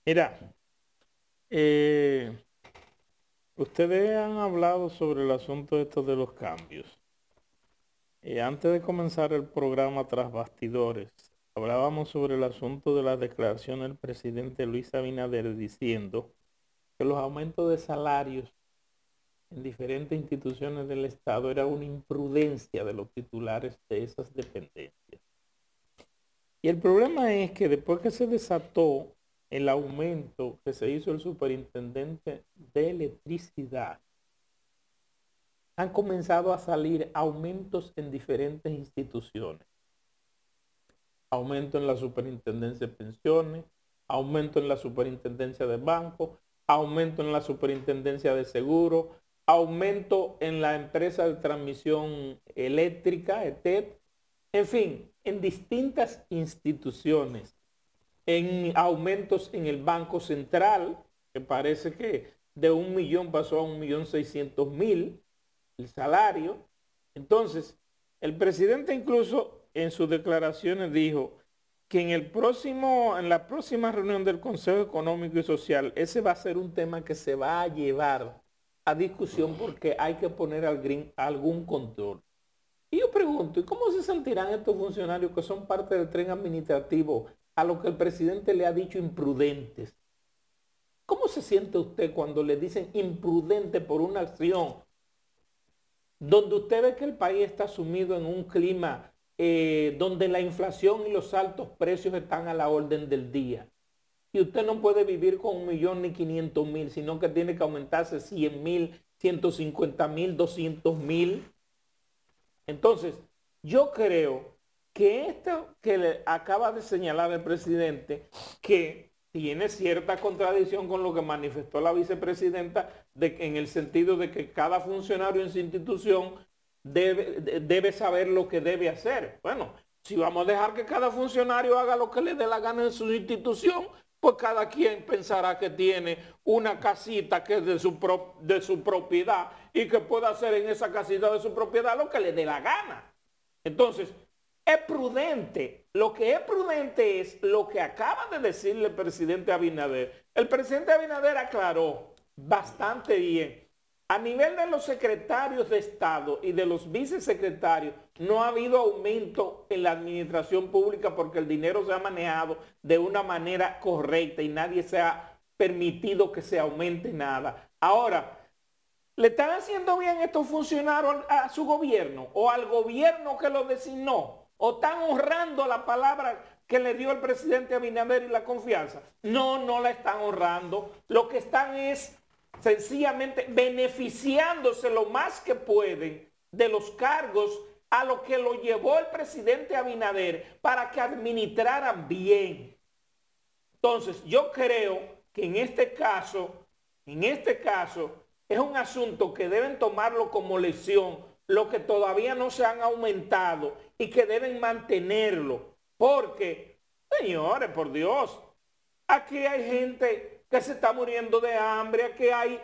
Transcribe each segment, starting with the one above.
Mira, eh, ustedes han hablado sobre el asunto estos de los cambios. Antes de comenzar el programa Tras Bastidores, hablábamos sobre el asunto de la declaración del presidente Luis Abinader diciendo que los aumentos de salarios en diferentes instituciones del Estado era una imprudencia de los titulares de esas dependencias. Y el problema es que después que se desató el aumento que se hizo el superintendente de electricidad, han comenzado a salir aumentos en diferentes instituciones. Aumento en la superintendencia de pensiones, aumento en la superintendencia de bancos, aumento en la superintendencia de seguros, aumento en la empresa de transmisión eléctrica, ETED, en fin, en distintas instituciones, en aumentos en el Banco Central, que parece que de 1 millón pasó a 1.600.000 el salario. Entonces, el presidente incluso en sus declaraciones dijo que en la próxima reunión del Consejo Económico y Social, ese va a ser un tema que se va a llevar a discusión porque hay que poner algún control. Y yo pregunto, ¿y cómo se sentirán estos funcionarios que son parte del tren administrativo a lo que el presidente le ha dicho imprudentes? ¿Cómo se siente usted cuando le dicen imprudente por una acción donde usted ve que el país está sumido en un clima donde la inflación y los altos precios están a la orden del día? Y usted no puede vivir con 1 millón ni 500.000, sino que tiene que aumentarse 100.000, 150.000, 200.000. Entonces, yo creo que esto que le acaba de señalar el presidente, que tiene cierta contradicción con lo que manifestó la vicepresidenta, en el sentido de que cada funcionario en su institución debe saber lo que debe hacer. Bueno, si vamos a dejar que cada funcionario haga lo que le dé la gana en su institución, pues cada quien pensará que tiene una casita que es de su propiedad y que puede hacer en esa casita de su propiedad lo que le dé la gana. Entonces, es prudente. Lo que es prudente es lo que acaba de decirle el presidente Abinader. El presidente Abinader aclaró bastante bien. A nivel de los secretarios de Estado y de los vicesecretarios, no ha habido aumento en la administración pública porque el dinero se ha manejado de una manera correcta y nadie se ha permitido que se aumente nada. Ahora, ¿le están haciendo bien estos funcionarios a su gobierno o al gobierno que lo designó? ¿O están honrando la palabra que le dio el presidente Abinader y la confianza? No, no la están honrando. Lo que están es sencillamente beneficiándose lo más que pueden de los cargos a lo que lo llevó el presidente Abinader para que administraran bien. Entonces, yo creo que en este caso, es un asunto que deben tomarlo como lección, lo que todavía no se han aumentado y que deben mantenerlo. Porque, señores, por Dios, aquí hay gente que se está muriendo de hambre, aquí hay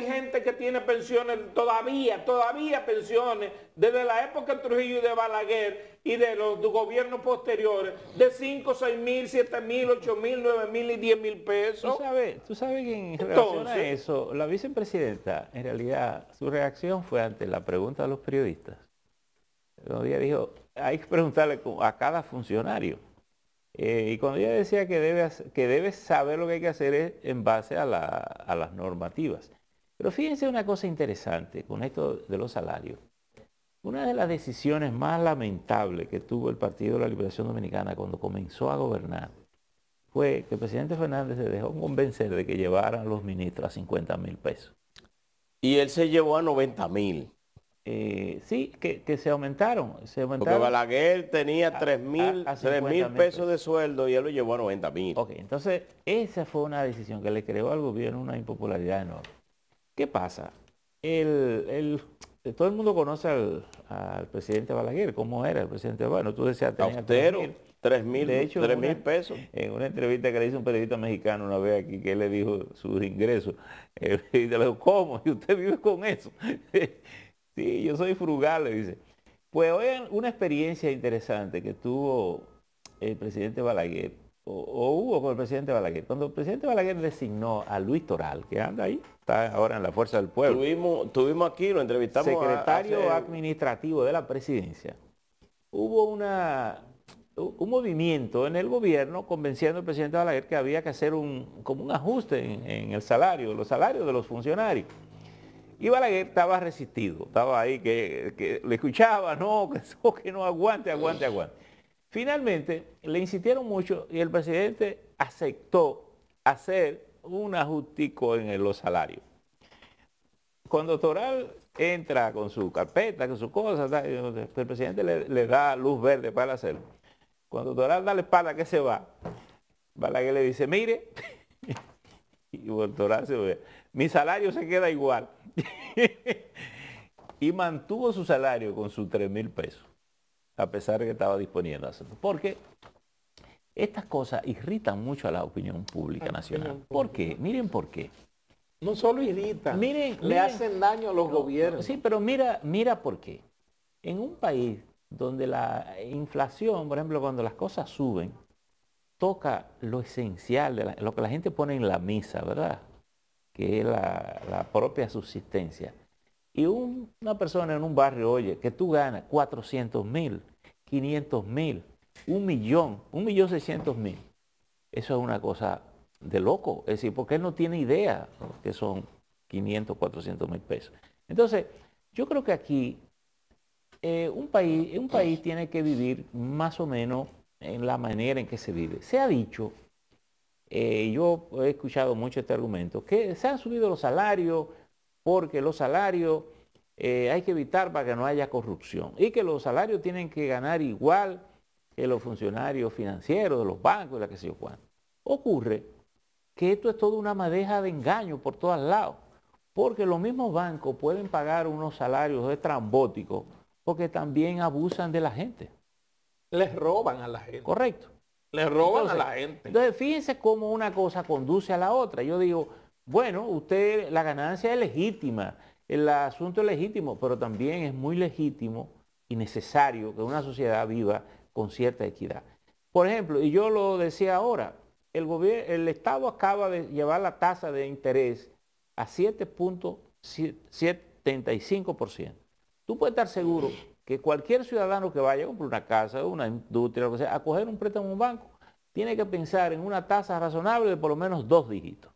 gente que tiene pensiones todavía pensiones, desde la época de Trujillo y de Balaguer y de los gobiernos posteriores, de 5, 6.000, 7.000, 8.000, 9.000 y 10.000 pesos. Tú sabes que en relación a eso, la vicepresidenta, en realidad, su reacción fue ante la pregunta de los periodistas. Ella dijo, hay que preguntarle a cada funcionario. Y cuando ella decía que debe saber lo que hay que hacer es en base a las normativas. Pero fíjense una cosa interesante con esto de los salarios. Una de las decisiones más lamentables que tuvo el Partido de la Liberación Dominicana cuando comenzó a gobernar fue que el presidente Fernández se dejó convencer de que llevaran a los ministros a 50.000 pesos. Y él se llevó a 90.000. Sí, que se aumentaron. Porque Balaguer tenía 3.000 pesos de sueldo y él lo llevó a 90.000. Ok, entonces esa fue una decisión que le creó al gobierno una impopularidad enorme. ¿Qué pasa? Todo el mundo conoce al presidente Balaguer, cómo era el presidente. Bueno, tú decías, tenía austero, 3.000 pesos. En una entrevista que le hizo un periodista mexicano una vez aquí, que él le dijo sus ingresos, y le dijo, ¿cómo? ¿Y usted vive con eso? Sí, yo soy frugal, le dice. Pues hoy una experiencia interesante que tuvo el presidente Balaguer o hubo con el presidente Balaguer. Cuando el presidente Balaguer designó a Luis Toral, que anda ahí, está ahora en la Fuerza del Pueblo. Tuvimos aquí, lo entrevistamos. Secretario administrativo de la presidencia. Hubo un movimiento en el gobierno convenciendo al presidente Balaguer que había que hacer como un ajuste en el salario, los salarios de los funcionarios. Y Balaguer estaba resistido, estaba ahí que le escuchaba, no, que no, aguante. Finalmente le insistieron mucho y el presidente aceptó hacer un ajustico en los salarios. Cuando Toral entra con su carpeta, con sus cosas, el presidente le da luz verde para hacerlo. Cuando Toral da la espalda que se va, Balaguer le dice, mire, y Toral se ve, mi salario se queda igual. Y mantuvo su salario con sus 3.000 pesos, a pesar de que estaba disponiendo a hacerlo. Porque estas cosas irritan mucho a la opinión pública nacional. ¿Por qué? Miren por qué. No solo irritan, le hacen daño a los gobiernos. Sí, pero mira por qué. En un país donde la inflación, por ejemplo, cuando las cosas suben, toca lo esencial, lo que la gente pone en la mesa, ¿verdad? Que es la propia subsistencia. Y una persona en un barrio, oye, que tú ganas 400.000, 500.000, 1.600.000. Eso es una cosa de loco. Es decir, porque él no tiene idea, ¿no?, que son 500, 400.000 pesos. Entonces, yo creo que aquí un país tiene que vivir más o menos en la manera en que se vive. Se ha dicho, yo he escuchado mucho este argumento, que se han subido los salarios porque los salarios hay que evitar para que no haya corrupción y que los salarios tienen que ganar igual que los funcionarios financieros de los bancos y la que sé yo cuánto. Ocurre que esto es toda una madeja de engaño por todos lados, porque los mismos bancos pueden pagar unos salarios estrambóticos porque también abusan de la gente. Les roban a la gente. Correcto. Les roban a la gente. Entonces, fíjense cómo una cosa conduce a la otra. Yo digo, bueno, la ganancia es legítima, el asunto es legítimo, pero también es muy legítimo y necesario que una sociedad viva con cierta equidad. Por ejemplo, y yo lo decía ahora, el Estado acaba de llevar la tasa de interés a 7.75%. Tú puedes estar seguro que cualquier ciudadano que vaya a comprar una casa, una industria, lo que sea, a coger un préstamo en un banco, tiene que pensar en una tasa razonable de por lo menos 2 dígitos.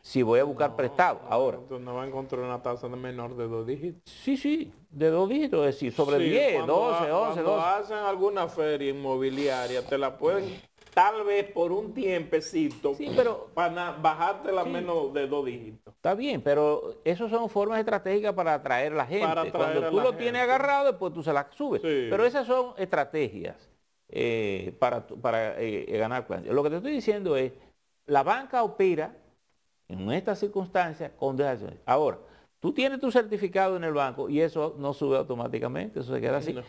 Si voy a buscar prestado, ahora. Entonces no va a encontrar una tasa de menor de 2 dígitos. Sí, de 2 dígitos, es decir, sobre 10, 12, 11, 12. Cuando hacen alguna feria inmobiliaria, te la pueden, tal vez por un tiempecito, sí, pero para bajártela menos de 2 dígitos. Está bien, pero eso son formas estratégicas para atraer a la gente. Cuando tú lo tienes agarrado, después tú se las subes. Sí. Pero esas son estrategias para ganar cuentas. Lo que te estoy diciendo es, la banca opera en estas circunstancias con dejaciones. Ahora, tú tienes tu certificado en el banco y eso no sube automáticamente, eso se queda así. No.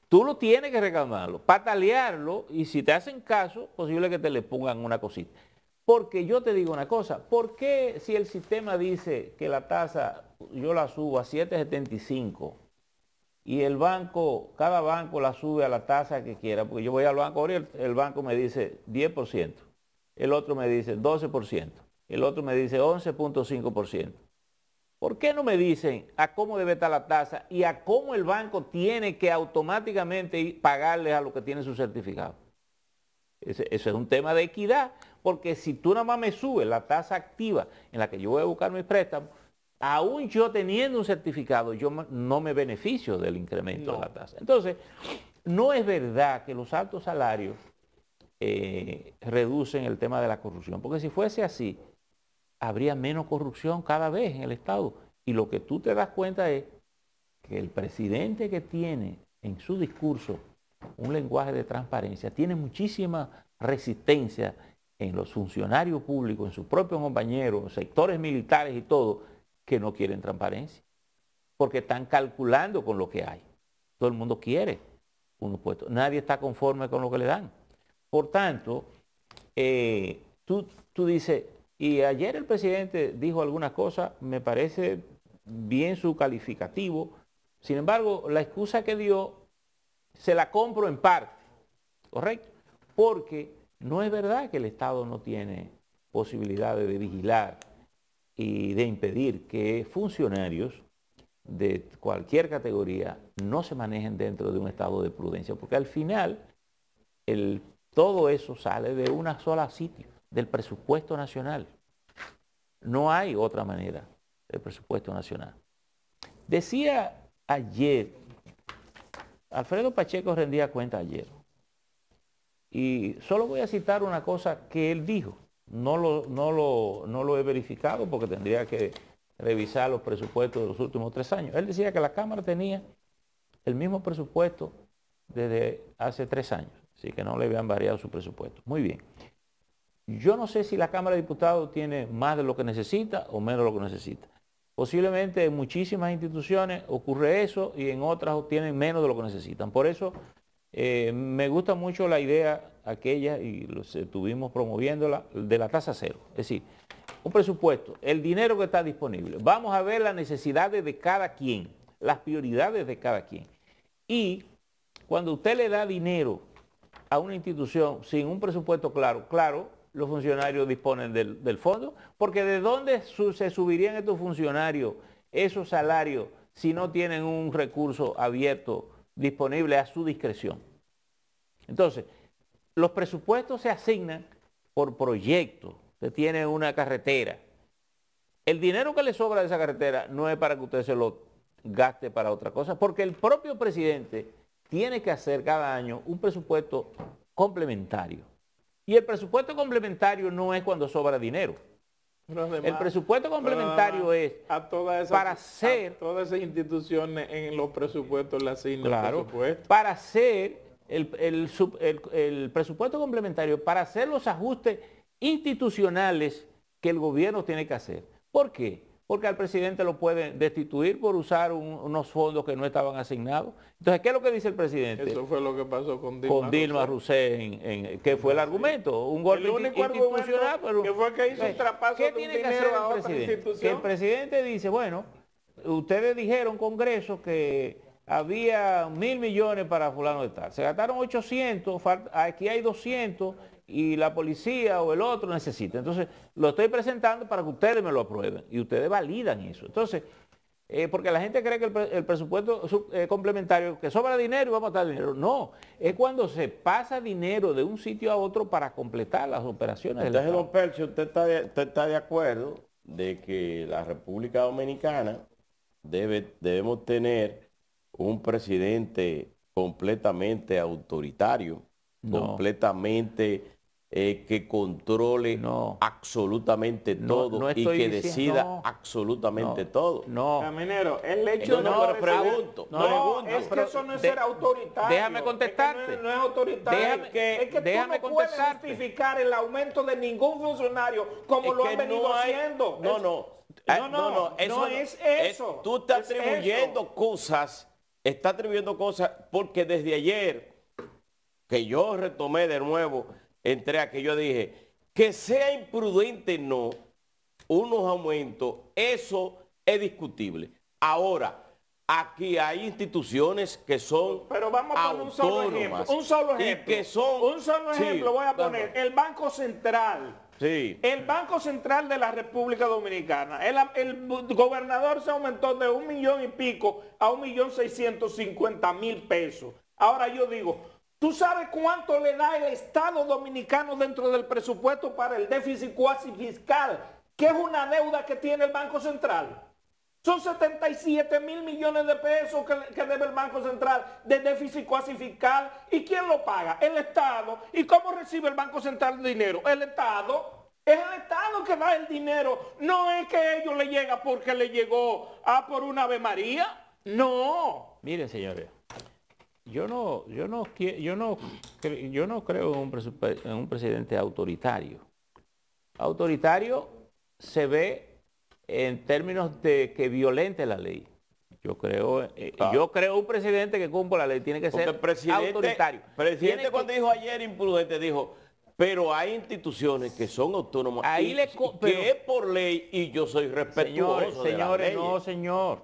Tú lo tienes que reclamarlo, patalearlo, y si te hacen caso, posible que te le pongan una cosita. Porque yo te digo una cosa, ¿por qué si el sistema dice que la tasa yo la subo a 7.75 y el banco, cada banco la sube a la tasa que quiera? Porque yo voy al banco, el banco me dice 10%, el otro me dice 12%, el otro me dice 11.5%. ¿Por qué no me dicen a cómo debe estar la tasa y a cómo el banco tiene que automáticamente pagarle a los que tienen su certificado? Ese es un tema de equidad, porque si tú nada más me subes la tasa activa en la que yo voy a buscar mis préstamos, aún yo teniendo un certificado, yo no me beneficio del incremento de la tasa. Entonces, no es verdad que los altos salarios reducen el tema de la corrupción, porque si fuese así, habría menos corrupción cada vez en el Estado. Y lo que tú te das cuenta es que el presidente, que tiene en su discurso un lenguaje de transparencia, tiene muchísima resistencia en los funcionarios públicos, en sus propios compañeros, sectores militares y todo, que no quieren transparencia, porque están calculando con lo que hay. Todo el mundo quiere unos puestos, nadie está conforme con lo que le dan. Por tanto, tú dices, y ayer el presidente dijo algunas cosas, me parece bien su calificativo. Sin embargo, la excusa que dio, se la compro en parte, ¿correcto? Porque No es verdad que el Estado no tiene posibilidades de vigilar y de impedir que funcionarios de cualquier categoría no se manejen dentro de un estado de prudencia, porque al final todo eso sale de una sola sitio, del presupuesto nacional. No hay otra manera del presupuesto nacional. Decía ayer, Alfredo Pacheco rendía cuenta ayer, y solo voy a citar una cosa que él dijo. No lo he verificado porque tendría que revisar los presupuestos de los últimos 3 años. Él decía que la Cámara tenía el mismo presupuesto desde hace 3 años, así que no le habían variado su presupuesto. Muy bien. Yo no sé si la Cámara de Diputados tiene más de lo que necesita o menos de lo que necesita. Posiblemente en muchísimas instituciones ocurre eso y en otras tienen menos de lo que necesitan. Por eso me gusta mucho la idea aquella, y estuvimos promoviéndola, de la tasa cero. Es decir, un presupuesto, el dinero que está disponible. Vamos a ver las necesidades de cada quien, las prioridades de cada quien. Y cuando usted le da dinero a una institución sin un presupuesto claro, los funcionarios disponen del fondo, porque ¿de dónde se subirían estos funcionarios esos salarios si no tienen un recurso abierto disponible a su discreción? Entonces, los presupuestos se asignan por proyecto. Usted tiene una carretera. El dinero que le sobra de esa carretera no es para que usted se lo gaste para otra cosa, porque el propio presidente tiene que hacer cada año un presupuesto complementario. Y el presupuesto complementario no es cuando sobra dinero. Además, el presupuesto complementario es para hacer... A todas esas instituciones en los presupuestos le asignan presupuesto. Para hacer el presupuesto complementario, para hacer los ajustes institucionales que el gobierno tiene que hacer. ¿Por qué? Porque al presidente lo pueden destituir por usar unos fondos que no estaban asignados. Entonces, ¿qué es lo que dice el presidente? Eso fue lo que pasó con Dilma Rousseff, que fue el argumento, un golpe institucional. Pero, que fue que hizo un traspaso de dinero a otra institución. Que el presidente dice, bueno, ustedes dijeron, Congreso, que había 1.000 millones para fulano de tal. Se gastaron 800, aquí hay 200 y la policía o el otro necesita. Entonces, lo estoy presentando para que ustedes me lo aprueben y ustedes validan eso. Entonces, porque la gente cree que el presupuesto complementario, que sobra dinero y vamos a dar dinero. No, es cuando se pasa dinero de un sitio a otro para completar las operaciones. Entonces, don Percio, ¿usted está de acuerdo de que la República Dominicana debemos tener un presidente completamente autoritario, completamente que controle absolutamente todo y que decida absolutamente todo? Caminero, el hecho de... pregunto. Es que eso no es ser autoritario. Déjame contestarte. Es que no es autoritario. Es que tú no puedes justificar el aumento de ningún funcionario como lo han venido haciendo. No es eso. Tú estás atribuyendo cosas. Está atribuyendo cosas porque desde ayer que yo retomé de nuevo, entré a que yo dije que sea imprudente no, unos aumentos, eso es discutible. Ahora, aquí hay instituciones que son pero vamos a poner un solo ejemplo. Un solo ejemplo voy a poner. El Banco Central. Sí. El Banco Central de la República Dominicana, el gobernador se aumentó de 1 millón y pico a 1.650.000 pesos. Ahora yo digo, ¿tú sabes cuánto le da el Estado Dominicano dentro del presupuesto para el déficit cuasi fiscal, que es una deuda que tiene el Banco Central? Son 77.000 millones de pesos que debe el Banco Central de déficit cuasi fiscal. ¿Y quién lo paga? El Estado. ¿Y cómo recibe el Banco Central el dinero? El Estado. Es el Estado que da el dinero. No es que a ellos le llega porque le llegó por una Ave María. No. Miren, señores, yo no creo en un presidente autoritario. Autoritario se ve en términos de que violente la ley. Yo creo un presidente que cumpla la ley tiene que ser autoritario. El presidente cuando dijo ayer imprudente dijo, pero hay instituciones que son autónomas que es por ley y yo soy respetuoso de las leyes. No, señor.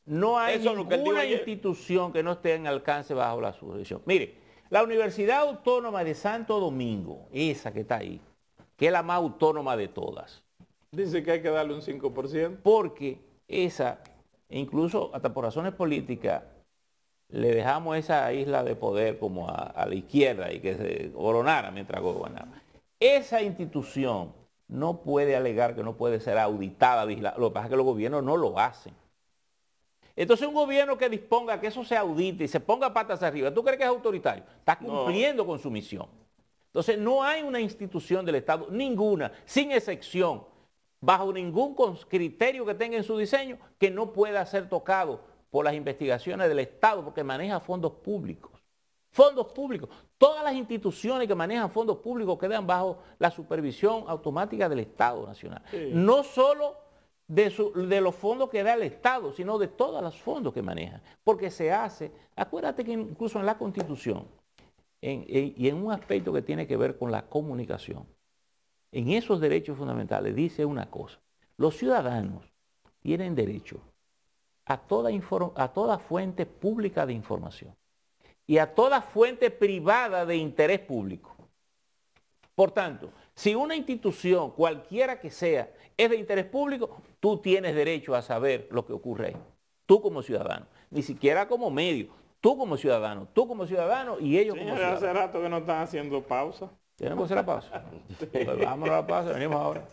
No hay ninguna institución que no esté en alcance bajo la jurisdicción. Mire, La Universidad Autónoma de Santo Domingo, esa que está ahí, que es la más autónoma de todas. Dice que hay que darle un 5%. Porque esa, incluso hasta por razones políticas, le dejamos esa isla de poder como a la izquierda y que se gobernara mientras gobernaba. Esa institución no puede alegar que no puede ser auditada, vigilada. Lo que pasa es que los gobiernos no lo hacen. Entonces un gobierno que disponga que eso se audite y se ponga patas arriba, ¿tú crees que es autoritario? Está cumpliendo con su misión. Entonces no hay una institución del Estado, ninguna, sin excepción, bajo ningún criterio que tenga en su diseño, que no pueda ser tocado por las investigaciones del Estado, porque maneja fondos públicos. Fondos públicos. Todas las instituciones que manejan fondos públicos quedan bajo la supervisión automática del Estado Nacional. Sí. No solo de los fondos que da el Estado, sino de todos los fondos que maneja. Porque se hace, acuérdate que incluso en la Constitución, y en un aspecto que tiene que ver con la comunicación, en esos derechos fundamentales dice una cosa: los ciudadanos tienen derecho a toda fuente pública de información y a toda fuente privada de interés público. Por tanto, si una institución, cualquiera que sea, es de interés público, tú tienes derecho a saber lo que ocurre ahí. Tú como ciudadano, ni siquiera como medio, tú como ciudadano y ellos como ciudadanos. Hace rato que no están haciendo pausa. ¿Tenemos que hacer la pausa? Pues vámonos a la pausa, venimos ahora.